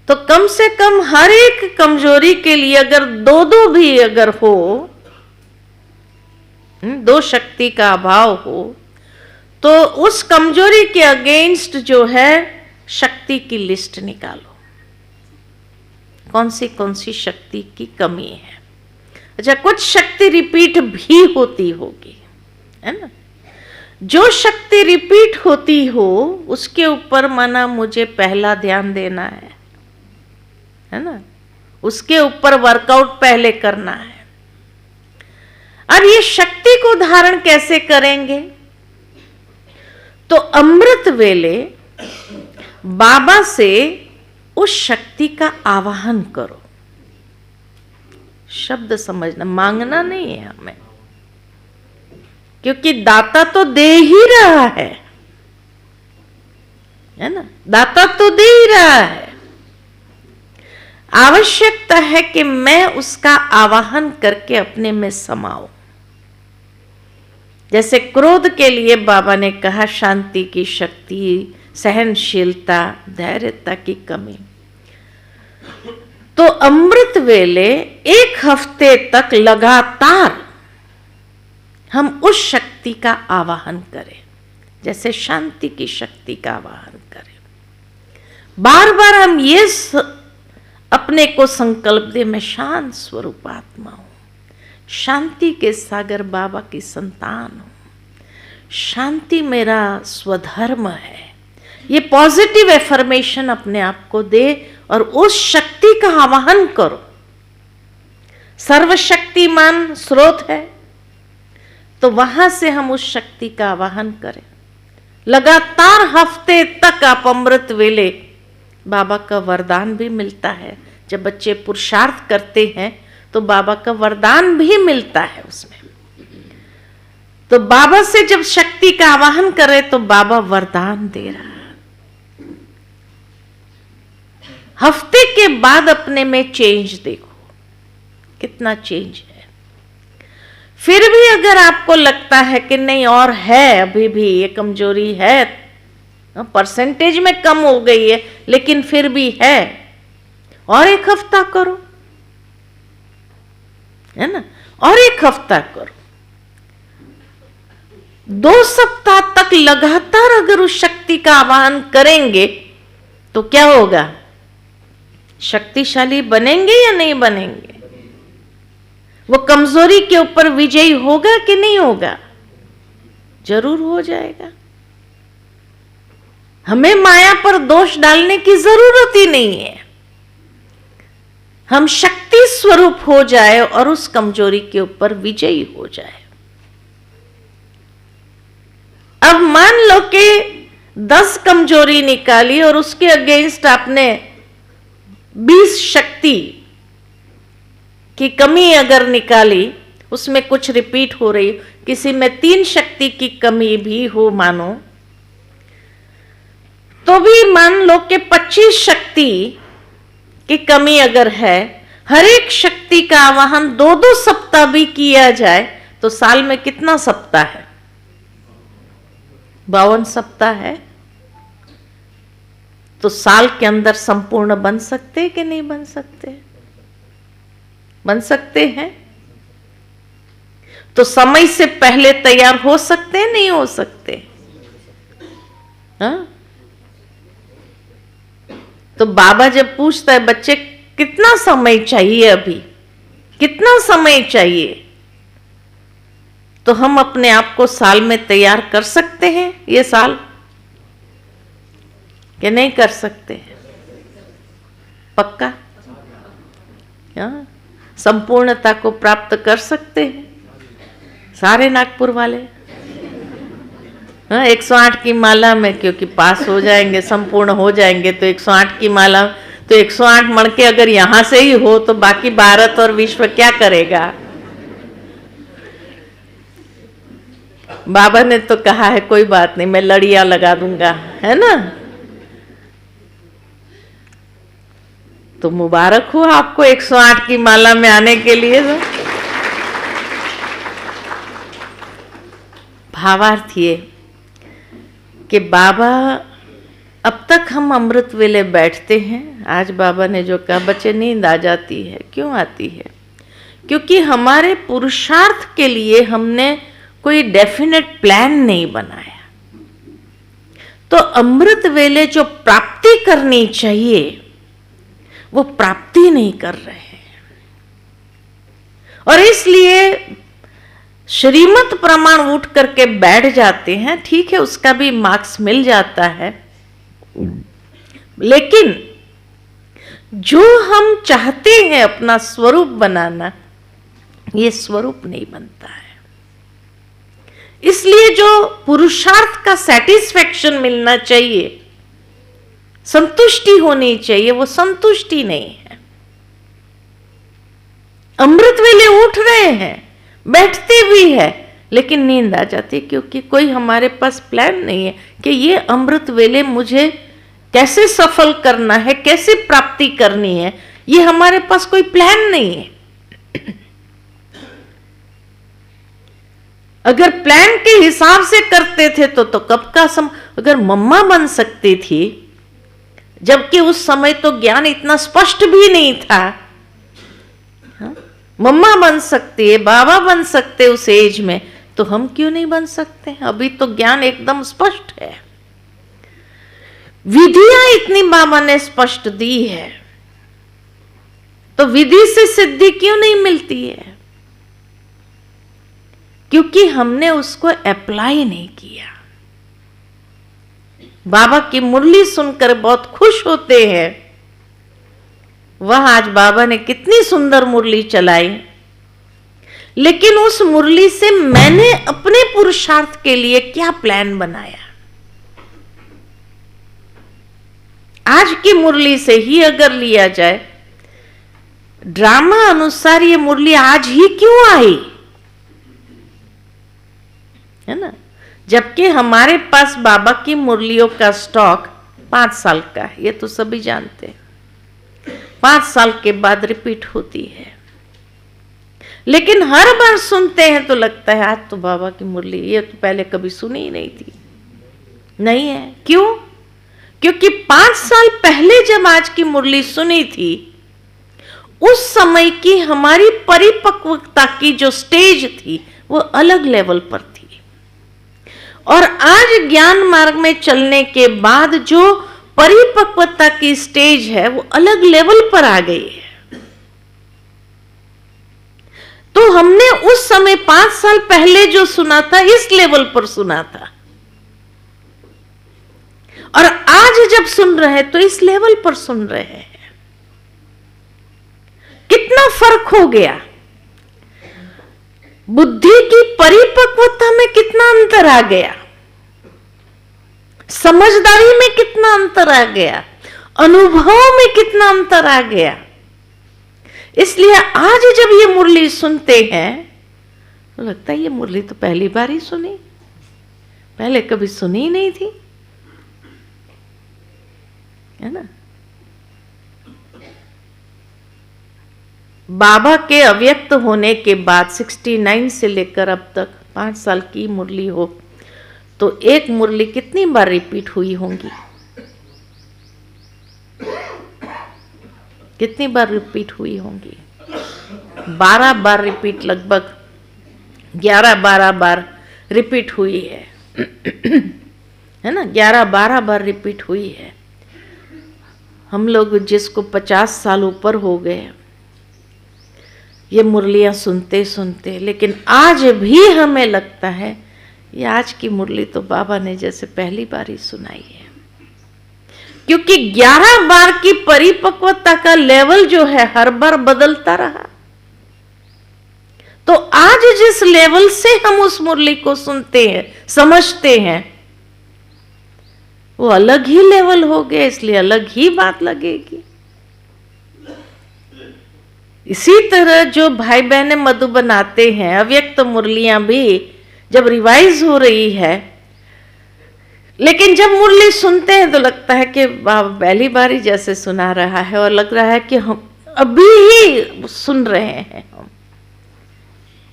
तो कम से कम हर एक कमजोरी के लिए अगर 2-2 भी अगर हो, 2 शक्ति का अभाव हो, तो उस कमजोरी के अगेंस्ट जो है शक्ति की लिस्ट निकालो, कौन सी शक्ति की कमी है। अच्छा, कुछ शक्ति रिपीट भी होती होगी, है ना। जो शक्ति रिपीट होती हो उसके ऊपर माना मुझे पहला ध्यान देना है ना, उसके ऊपर वर्कआउट पहले करना है। अब ये शक्ति को धारण कैसे करेंगे? तो अमृत वेले बाबा से उस शक्ति का आवाहन करो। शब्द समझना, मांगना नहीं है हमें, क्योंकि दाता तो दे ही रहा है ना, दाता तो दे ही रहा है। आवश्यकता है कि मैं उसका आवाहन करके अपने में समाऊं। जैसे क्रोध के लिए बाबा ने कहा शांति की शक्ति, सहनशीलता, धैर्यता की कमी। तो अमृत वेले 1 हफ्ते तक लगातार हम उस शक्ति का आवाहन करें, जैसे शांति की शक्ति का आवाहन करें। बार बार हम ये अपने को संकल्प दे, मैं शांत स्वरूप आत्मा हूं, शांति के सागर बाबा की संतान हूं, शांति मेरा स्वधर्म है। ये पॉजिटिव एफर्मेशन अपने आप को दे और उस शक्ति का आवाहन करो। सर्वशक्तिमान स्रोत है, तो वहां से हम उस शक्ति का आवाहन करें। लगातार हफ्ते तक आप अमृत वेले, बाबा का वरदान भी मिलता है। जब बच्चे पुरुषार्थ करते हैं तो बाबा का वरदान भी मिलता है उसमें। तो बाबा से जब शक्ति का आवाहन करे तो बाबा वरदान दे रहा है। हफ्ते के बाद अपने में चेंज देखो, कितना चेंज है। फिर भी अगर आपको लगता है कि नहीं और है, अभी भी ये कमजोरी है, परसेंटेज में कम हो गई है लेकिन फिर भी है, और 1 हफ्ता करो, है ना, और 1 हफ्ता करो। 2 सप्ताह तक लगातार अगर उस शक्ति का आवाहन करेंगे तो क्या होगा? शक्तिशाली बनेंगे या नहीं बनेंगे? वो कमजोरी के ऊपर विजयी होगा कि नहीं होगा? जरूर हो जाएगा। हमें माया पर दोष डालने की जरूरत ही नहीं है। हम शक्ति स्वरूप हो जाए और उस कमजोरी के ऊपर विजयी हो जाए। अब मान लो कि 10 कमजोरी निकाली और उसके अगेंस्ट आपने 20 शक्ति की कमी अगर निकाली, उसमें कुछ रिपीट हो रही, किसी में 3 शक्ति की कमी भी हो मानो, तो भी मान लो कि 25 शक्ति की कमी अगर है, हर एक शक्ति का आवाहन 2-2 सप्ताह भी किया जाए तो साल में कितना सप्ताह है? 52 सप्ताह है। तो साल के अंदर संपूर्ण बन सकते कि नहीं बन सकते? बन सकते हैं। तो समय से पहले तैयार हो सकते नहीं हो सकते? हाँ? तो बाबा जब पूछता है बच्चे कितना समय चाहिए, अभी कितना समय चाहिए, तो हम अपने आप को साल में तैयार कर सकते हैं ये साल कि नहीं कर सकते? पक्का? हाँ? संपूर्णता को प्राप्त कर सकते हैं सारे नागपुर वाले? हाँ, 108 की माला में, क्योंकि पास हो जाएंगे, संपूर्ण हो जाएंगे, तो 108 की माला, तो 108 मणके अगर यहाँ से ही हो तो बाकी भारत और विश्व क्या करेगा? बाबा ने तो कहा है कोई बात नहीं, मैं लड़ियां लगा दूंगा, है ना। तो मुबारक हो आपको 108 की माला में आने के लिए। तो भावार्थ ये कि बाबा, अब तक हम अमृत वेले बैठते हैं, आज बाबा ने जो कहा बच्चे नींद आ जाती है, क्यों आती है? क्योंकि हमारे पुरुषार्थ के लिए हमने कोई डेफिनेट प्लान नहीं बनाया। तो अमृत वेले जो प्राप्ति करनी चाहिए वो प्राप्ति नहीं कर रहे हैं, और इसलिए श्रीमत प्रमाण उठ करके बैठ जाते हैं। ठीक है, उसका भी मार्क्स मिल जाता है, लेकिन जो हम चाहते हैं अपना स्वरूप बनाना, ये स्वरूप नहीं बनता है। इसलिए जो पुरुषार्थ का सेटिस्फेक्शन मिलना चाहिए, संतुष्टि होनी चाहिए, वो संतुष्टि नहीं है। अमृत वेले उठ रहे हैं, बैठते भी है, लेकिन नींद आ जाती है, क्योंकि कोई हमारे पास प्लान नहीं है कि ये अमृत वेले मुझे कैसे सफल करना है, कैसे प्राप्ति करनी है। ये हमारे पास कोई प्लान नहीं है। अगर प्लान के हिसाब से करते थे तो कब का अगर मम्मा बन सकती थी, जबकि उस समय तो ज्ञान इतना स्पष्ट भी नहीं था। हाँ? मम्मा बन सकती है, बाबा बन सकते उस एज में, तो हम क्यों नहीं बन सकते? अभी तो ज्ञान एकदम स्पष्ट है, विधियां इतनी बाबा ने स्पष्ट दी है, तो विधि से सिद्धि क्यों नहीं मिलती है? क्योंकि हमने उसको अप्लाई नहीं किया। बाबा की मुरली सुनकर बहुत खुश होते हैं। वह आज बाबा ने कितनी सुंदर मुरली चलाई, लेकिन उस मुरली से मैंने अपने पुरुषार्थ के लिए क्या प्लान बनाया? आज की मुरली से ही अगर लिया जाए, ड्रामा अनुसार ये मुरली आज ही क्यों आई, है ना? जबकि हमारे पास बाबा की मुरलियों का स्टॉक 5 साल का है, ये तो सभी जानते हैं। 5 साल के बाद रिपीट होती है, लेकिन हर बार सुनते हैं तो लगता है आज तो बाबा की मुरली, ये तो पहले कभी सुनी ही नहीं थी। नहीं है, क्यों? क्योंकि 5 साल पहले जब आज की मुरली सुनी थी, उस समय की हमारी परिपक्वता की जो स्टेज थी वो अलग लेवल पर थी, और आज ज्ञान मार्ग में चलने के बाद जो परिपक्वता की स्टेज है वो अलग लेवल पर आ गई है। तो हमने उस समय 5 साल पहले जो सुना था इस लेवल पर सुना था, और आज जब सुन रहे हैं तो इस लेवल पर सुन रहे हैं। कितना फर्क हो गया, बुद्धि की परिपक्वता में कितना अंतर आ गया, समझदारी में कितना अंतर आ गया, अनुभव में कितना अंतर आ गया। इसलिए आज जब ये मुरली सुनते हैं तो लगता है ये मुरली तो पहली बार ही सुनी, पहले कभी सुनी ही नहीं थी, है ना? बाबा के अव्यक्त होने के बाद 69 से लेकर अब तक 5 साल की मुरली हो तो एक मुरली कितनी बार रिपीट हुई होंगी? कितनी बार रिपीट हुई होंगी? 12 बार रिपीट, लगभग 11-12 बार रिपीट हुई है, है ना? 11-12 बार रिपीट हुई है। हम लोग जिसको 50 साल ऊपर हो गए ये मुरलियां सुनते सुनते, लेकिन आज भी हमें लगता है ये आज की मुरली तो बाबा ने जैसे पहली बार ही सुनाई है, क्योंकि 11 बार की परिपक्वता का लेवल जो है हर बार बदलता रहा। तो आज जिस लेवल से हम उस मुरली को सुनते हैं, समझते हैं, वो अलग ही लेवल हो गया, इसलिए अलग ही बात लगेगी। इसी तरह जो भाई बहने मधु बनाते हैं, अव्यक्त मुरलियां भी जब रिवाइज हो रही है, लेकिन जब मुरली सुनते हैं तो लगता है कि पहली बारी जैसे सुना रहा है, और लग रहा है कि हम अभी ही सुन रहे हैं हम,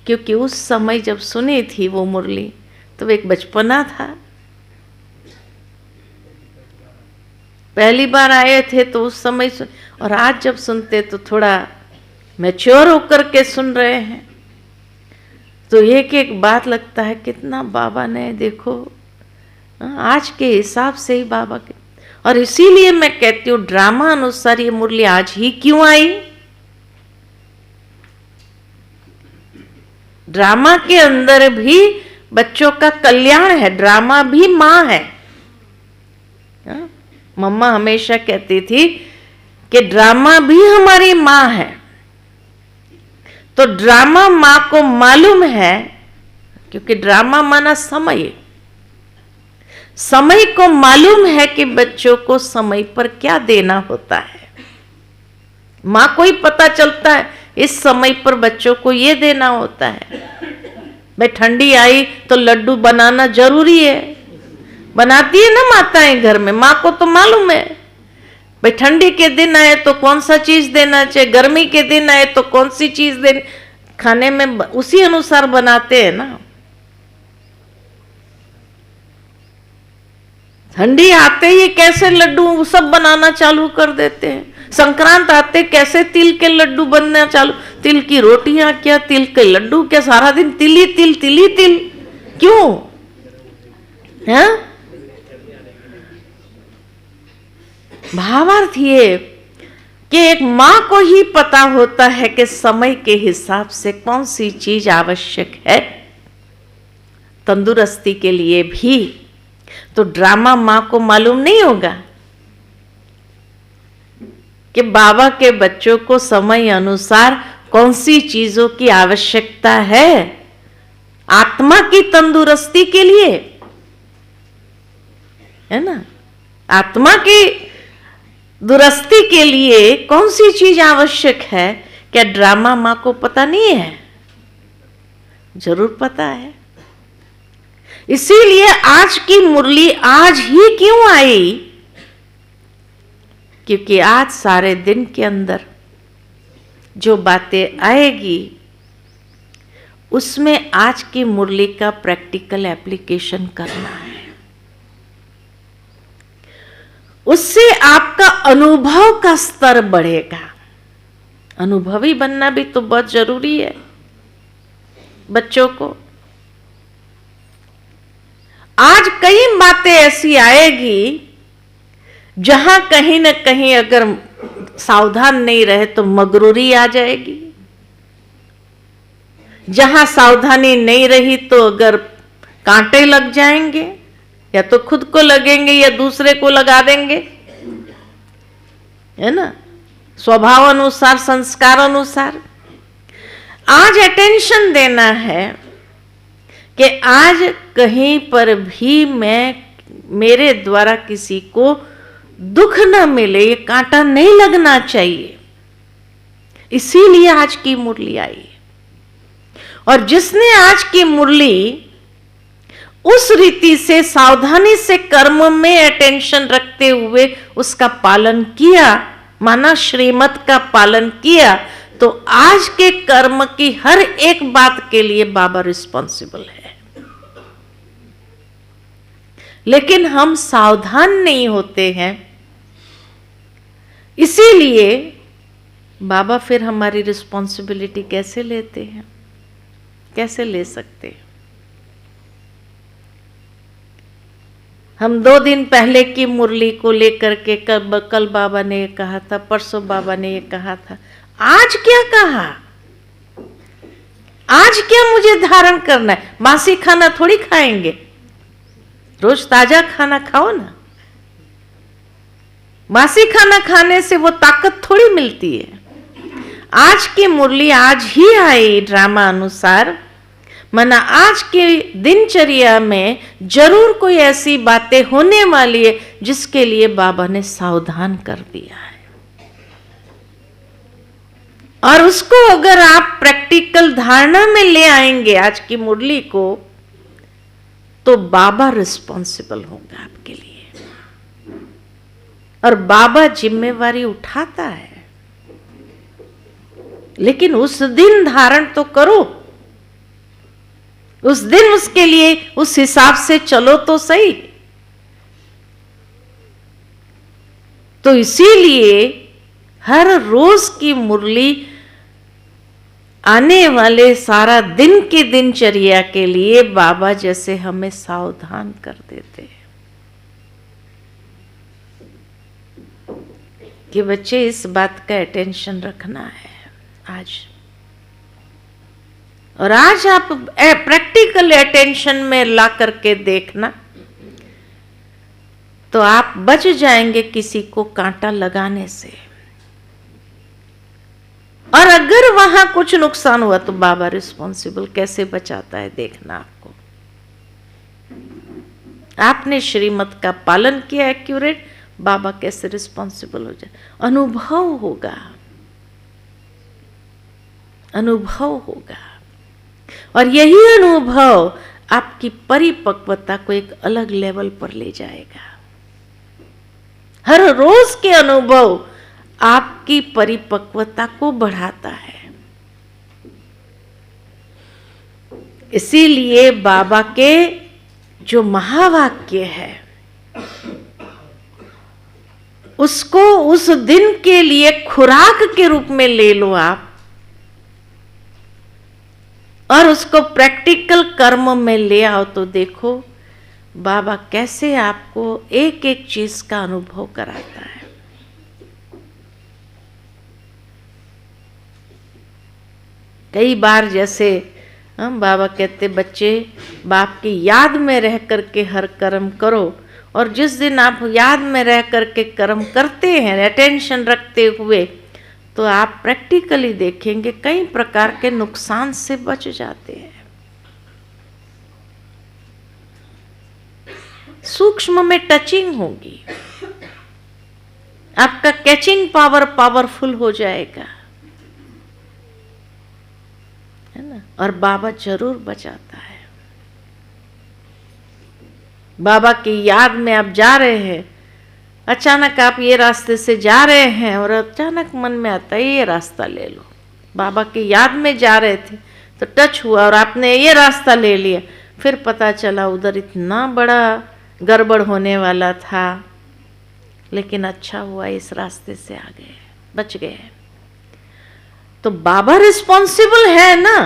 क्योंकि उस समय जब सुनी थी वो मुरली तो एक बचपना था। पहली बार आए थे तो उस समय सुन, और आज जब सुनते तो थोड़ा मैच्योर होकर के सुन रहे हैं, तो एक एक बात लगता है कितना बाबा ने, देखो आज के हिसाब से ही बाबा के। और इसीलिए मैं कहती हूँ ड्रामा अनुसार ये मुरली आज ही क्यों आई। ड्रामा के अंदर भी बच्चों का कल्याण है, ड्रामा भी माँ है। मम्मा हमेशा कहती थी कि ड्रामा भी हमारी माँ है। तो ड्रामा माँ को मालूम है, क्योंकि ड्रामा माना समय, समय को मालूम है कि बच्चों को समय पर क्या देना होता है। माँ को ही पता चलता है इस समय पर बच्चों को ये देना होता है। भाई ठंडी आई तो लड्डू बनाना जरूरी है, बनाती है ना माताएं घर में, माँ को तो मालूम है भाई ठंडी के दिन आए तो कौन सा चीज देना चाहिए, गर्मी के दिन आए तो कौन सी चीज देनी, खाने में उसी अनुसार बनाते हैं ना। ठंडी आते ही कैसे लड्डू सब बनाना चालू कर देते हैं, संक्रांत आते कैसे तिल के लड्डू बनना चालू, तिल की रोटियां क्या, तिल के लड्डू क्या, सारा दिन तिल ही तिल, तिल ही तिल, क्यों है? भावार्थ ये कि एक माँ को ही पता होता है कि समय के हिसाब से कौन सी चीज आवश्यक है तंदुरुस्ती के लिए भी। तो ड्रामा माँ को मालूम नहीं होगा कि बाबा के बच्चों को समय अनुसार कौन सी चीजों की आवश्यकता है आत्मा की तंदुरुस्ती के लिए, है ना। आत्मा की दुरुस्ती के लिए कौन सी चीज आवश्यक है, क्या ड्रामा माँ को पता नहीं है? जरूर पता है। इसीलिए आज की मुरली आज ही क्यों आई, क्योंकि आज सारे दिन के अंदर जो बातें आएगी उसमें आज की मुरली का प्रैक्टिकल एप्लीकेशन करना है। उससे आपका अनुभव का स्तर बढ़ेगा। अनुभवी बनना भी तो बहुत जरूरी है बच्चों को। आज कई बातें ऐसी आएगी जहां कहीं न कहीं अगर सावधान नहीं रहे तो मगरूरी आ जाएगी, जहां सावधानी नहीं रही तो अगर कांटे लग जाएंगे, या तो खुद को लगेंगे या दूसरे को लगा देंगे, है ना, स्वभाव अनुसार संस्कार अनुसार। आज अटेंशन देना है कि आज कहीं पर भी मेरे द्वारा किसी को दुख न मिले, ये कांटा नहीं लगना चाहिए। इसीलिए आज की मुरली आई। और जिसने आज की मुरली उस रीति से सावधानी से कर्म में अटेंशन रखते हुए उसका पालन किया, माना श्रीमत का पालन किया, तो आज के कर्म की हर एक बात के लिए बाबा रिस्पॉन्सिबल है। लेकिन हम सावधान नहीं होते हैं, इसीलिए बाबा फिर हमारी रिस्पॉन्सिबिलिटी कैसे लेते हैं, कैसे ले सकते हैं। हम 2 दिन पहले की मुरली को लेकर के कल बाबा ने ये कहा था, परसों बाबा ने ये कहा था, आज क्या कहा, आज क्या मुझे धारण करना है। बासी खाना थोड़ी खाएंगे, रोज ताजा खाना खाओ ना। बासी खाना खाने से वो ताकत थोड़ी मिलती है। आज की मुरली आज ही आई ड्रामा अनुसार, माना आज की दिनचर्या में जरूर कोई ऐसी बातें होने वाली है जिसके लिए बाबा ने सावधान कर दिया है। और उसको अगर आप प्रैक्टिकल धारणा में ले आएंगे आज की मुरली को, तो बाबा रिस्पॉन्सिबल होगा आपके लिए। और बाबा जिम्मेवारी उठाता है, लेकिन उस दिन धारण तो करो, उस दिन उसके लिए उस हिसाब से चलो तो सही। तो इसीलिए हर रोज की मुरली आने वाले सारा दिन की दिनचर्या के लिए बाबा जैसे हमें सावधान कर देते हैं कि बच्चे इस बात का अटेंशन रखना है आज। और आज आप प्रैक्टिकल अटेंशन में ला करके देखना, तो आप बच जाएंगे किसी को कांटा लगाने से। और अगर वहां कुछ नुकसान हुआ तो बाबा रिस्पॉन्सिबल कैसे बचाता है देखना आपको। आपने श्रीमत का पालन किया एक्यूरेट, बाबा कैसे रिस्पॉन्सिबल हो जाए। अनुभव होगा, अनुभव होगा। और यही अनुभव आपकी परिपक्वता को एक अलग लेवल पर ले जाएगा। हर रोज के अनुभव आपकी परिपक्वता को बढ़ाता है। इसीलिए बाबा के जो महावाक्य है उसको उस दिन के लिए खुराक के रूप में ले लो आप, और उसको प्रैक्टिकल कर्म में ले आओ, तो देखो बाबा कैसे आपको एक एक चीज का अनुभव कराता है। कई बार जैसे हम बाबा कहते बच्चे बाप की याद में रह करके हर कर्म करो, और जिस दिन आप याद में रह करके कर्म करते हैं अटेंशन रखते हुए, तो आप प्रैक्टिकली देखेंगे कई प्रकार के नुकसान से बच जाते हैं। सूक्ष्म में टचिंग होगी, आपका कैचिंग पावर पावरफुल हो जाएगा, है ना। और बाबा जरूर बचाता है। बाबा की याद में आप जा रहे हैं, अचानक आप ये रास्ते से जा रहे हैं और अचानक मन में आता है ये रास्ता ले लो। बाबा की याद में जा रहे थे तो टच हुआ और आपने ये रास्ता ले लिया, फिर पता चला उधर इतना बड़ा गड़बड़ होने वाला था, लेकिन अच्छा हुआ इस रास्ते से आ गए, बच गए। तो बाबा रिस्पॉन्सिबल है ना,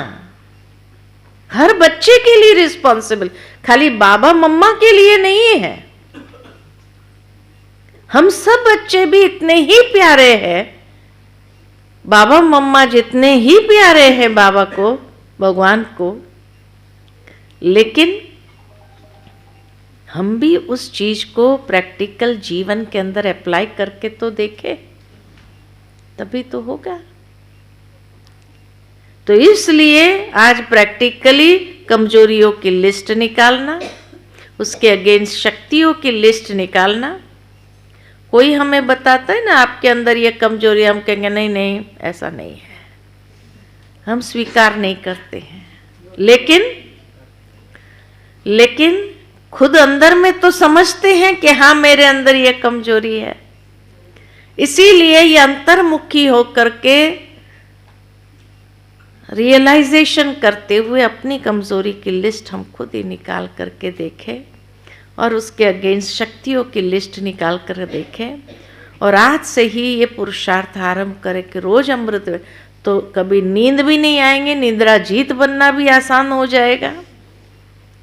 हर बच्चे के लिए रिस्पॉन्सिबल, खाली बाबा मम्मा के लिए नहीं है। हम सब बच्चे भी इतने ही प्यारे हैं, बाबा मम्मा जितने ही प्यारे हैं बाबा को, भगवान को, लेकिन हम भी उस चीज को प्रैक्टिकल जीवन के अंदर अप्लाई करके तो देखें, तभी तो होगा। तो इसलिए आज प्रैक्टिकली कमजोरियों की लिस्ट निकालना, उसके अगेंस्ट शक्तियों की लिस्ट निकालना। कोई हमें बताता है ना आपके अंदर ये कमजोरी, हम कहेंगे नहीं नहीं ऐसा नहीं है, हम स्वीकार नहीं करते हैं। लेकिन खुद अंदर में तो समझते हैं कि हाँ मेरे अंदर ये कमजोरी है। इसीलिए ये अंतर्मुखी होकर के रियलाइजेशन करते हुए अपनी कमजोरी की लिस्ट हम खुद ही निकाल करके देखें, और उसके अगेंस्ट शक्तियों की लिस्ट निकाल कर देखें। और आज से ही ये पुरुषार्थ आरंभ करें कि रोज अमृत, तो कभी नींद भी नहीं आएंगे, निद्रा जीत बनना भी आसान हो जाएगा,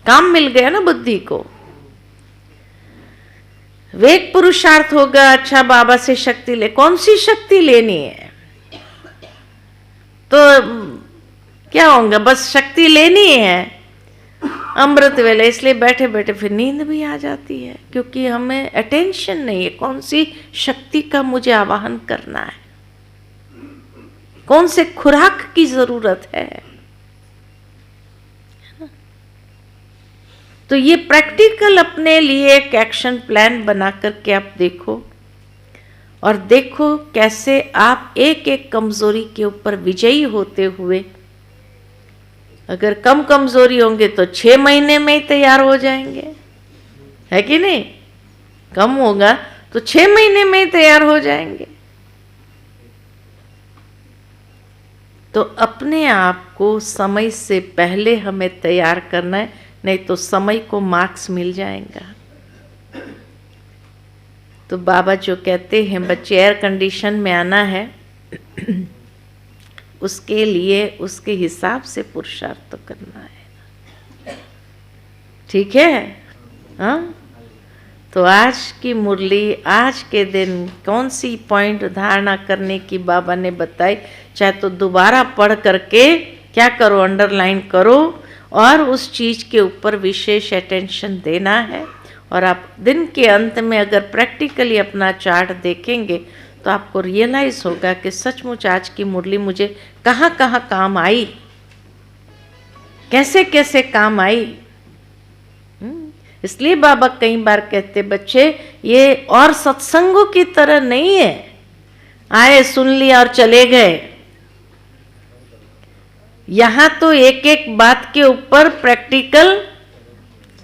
काम मिल गया ना बुद्धि को। वेग पुरुषार्थ होगा, अच्छा बाबा से शक्ति ले, कौन सी शक्ति लेनी है, तो क्या होगा, बस शक्ति लेनी है अमृत वेले, इसलिए बैठे बैठे फिर नींद भी आ जाती है, क्योंकि हमें अटेंशन नहीं है कौन सी शक्ति का मुझे आवाहन करना है, कौन से खुराक की जरूरत है तो ये प्रैक्टिकल अपने लिए एक एक्शन प्लान बना करके आप देखो, और देखो कैसे आप एक एक कमजोरी के ऊपर विजयी होते हुए, अगर कम कमजोरी होंगे तो 6 महीने में ही तैयार हो जाएंगे, है कि नहीं? कम होगा तो 6 महीने में ही तैयार हो जाएंगे। तो अपने आप को समय से पहले हमें तैयार करना है, नहीं तो समय को मार्क्स मिल जाएगा। तो बाबा जो कहते हैं बच्चे एयर कंडीशन में आना है, उसके लिए उसके हिसाब से पुरुषार्थ तो करना है, ठीक है? हाँ, तो आज की मुरली, आज के दिन कौन सी पॉइंट धारणा करने की बाबा ने बताई, चाहे तो दोबारा पढ़ करके क्या करो, अंडरलाइन करो, और उस चीज़ के ऊपर विशेष अटेंशन देना है। और आप दिन के अंत में अगर प्रैक्टिकली अपना चार्ट देखेंगे तो आपको रियलाइज़ होगा कि सचमुच आज की मुरली मुझे कहाँ कहाँ काम आई, कैसे कैसे काम आई। इसलिए बाबा कई बार कहते बच्चे ये और सत्संगों की तरह नहीं है, आए सुन लिया और चले गए। यहाँ तो एक एक बात के ऊपर प्रैक्टिकल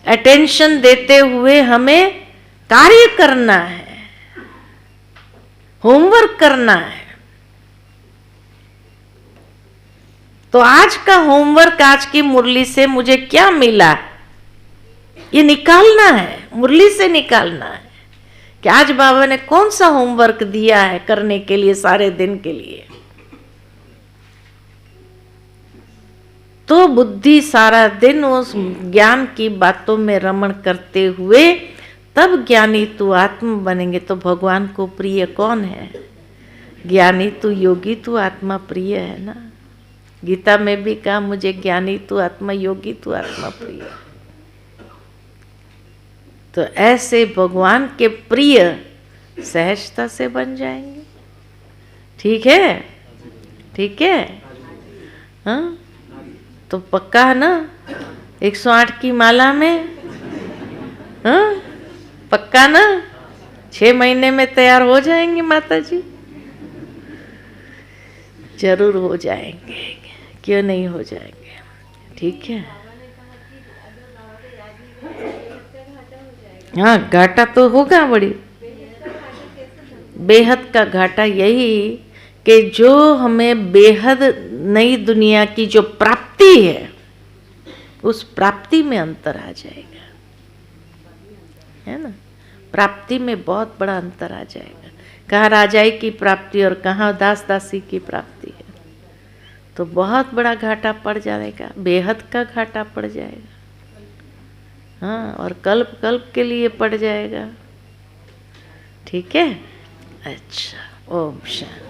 अटेंशन देते हुए हमें कार्य करना है, होमवर्क करना है। तो आज का होमवर्क, आज की मुरली से मुझे क्या मिला, ये निकालना है, मुरली से निकालना है कि आज बाबा ने कौन सा होमवर्क दिया है करने के लिए सारे दिन के लिए। तो बुद्धि सारा दिन उस ज्ञान की बातों में रमण करते हुए तब ज्ञानी तू आत्मा बनेंगे। तो भगवान को प्रिय कौन है? ज्ञानी तू योगी तू आत्मा प्रिय है ना। गीता में भी कहा मुझे ज्ञानी तू आत्मा, योगी तू आत्मा प्रिय। तो ऐसे भगवान के प्रिय सहजता से बन जाएंगे। ठीक है, ठीक है, हाँ? तो पक्का है ना 108 की माला में, हाँ? पक्का ना 6 महीने में तैयार हो जाएंगे माता जी? जरूर हो जाएंगे, क्यों नहीं हो जाएंगे? ठीक है, हाँ घाटा तो होगा बड़ी। बेहद का घाटा यही कि जो हमें बेहद नई दुनिया की जो प्राप्ति है, उस प्राप्ति में अंतर आ जाएगा, है ना? प्राप्ति में बहुत बड़ा अंतर आ जाएगा। कहाँ राजाई की प्राप्ति और कहाँ दास दासी की प्राप्ति है, तो बहुत बड़ा घाटा पड़ जाएगा, बेहद का घाटा पड़ जाएगा। हाँ, और कल्प कल्प के लिए पड़ जाएगा। ठीक है, अच्छा, ओम शांति।